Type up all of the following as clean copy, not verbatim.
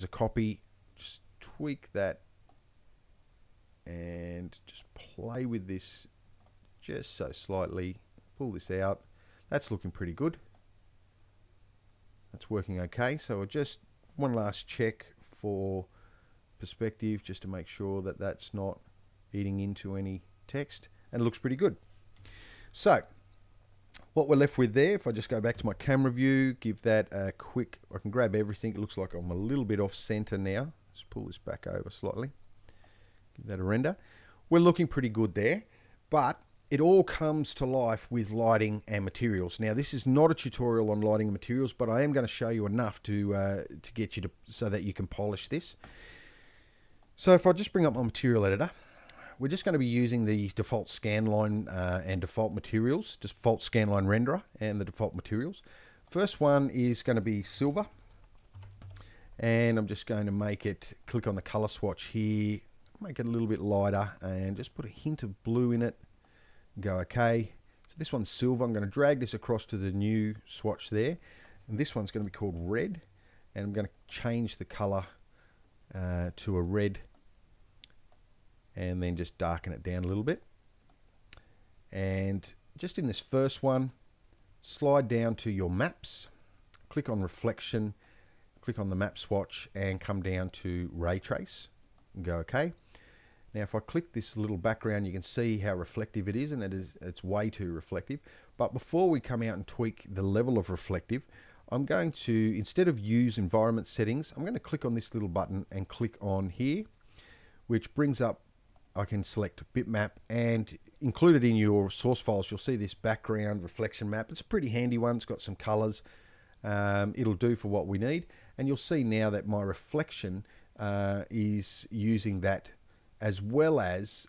a copy, just tweak that and just play with this just so slightly, pull this out. That's looking pretty good. That's working okay. So just one last check for perspective just to make sure that that's not eating into any text, and it looks pretty good. So what we're left with there, if I just go back to my camera view, give that a quick, I can grab everything. It looks like I'm a little bit off center now. Let's pull this back over slightly. Give that a render. We're looking pretty good there, but it all comes to life with lighting and materials. Now, this is not a tutorial on lighting and materials, but I am going to show you enough to get you to, so that you can polish this. So if I just bring up my material editor, we're just going to be using the default scanline and default materials, default scanline renderer and the default materials. First one is going to be silver, and I'm just going to make it, click on the color swatch here, make it a little bit lighter and just put a hint of blue in it. Go okay. So this one's silver. I'm going to drag this across to the new swatch there, and this one's going to be called red, and I'm going to change the color to a red and then just darken it down a little bit. And just in this first one, slide down to your maps, click on reflection, click on the map swatch and come down to ray trace and go okay. Now if I click this little background, you can see how reflective it is, and it's way too reflective. But before we come out and tweak the level of reflective, I'm going to, instead of use environment settings, I'm going to click on this little button and click on here, which brings up, I can select bitmap, and included in your source files you'll see this background reflection map. It's a pretty handy one. It's got some colors. It'll do for what we need, and you'll see now that my reflection is using that as well as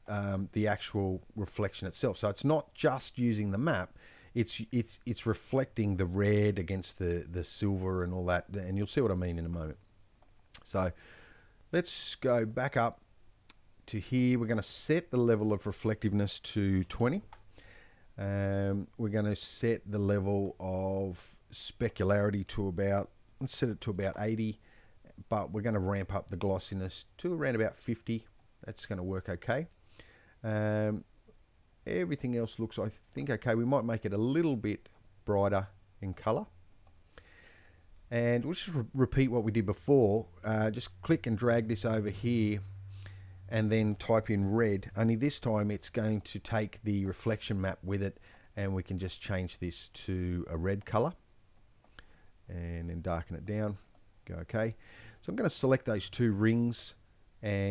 the actual reflection itself. So it's not just using the map, it's reflecting the red against the silver and all that, and you'll see what I mean in a moment. So let's go back up to here. We're going to set the level of reflectiveness to 20. We're going to set the level of specularity to about, let's set it to about 80, but we're going to ramp up the glossiness to around about 50. That's going to work okay. Everything else looks, I think, okay. We might make it a little bit brighter in color. And we'll just repeat what we did before. Just click and drag this over here and then type in red, only this time it's going to take the reflection map with it, and we can just change this to a red color and then darken it down. Go okay. So I'm going to select those two rings and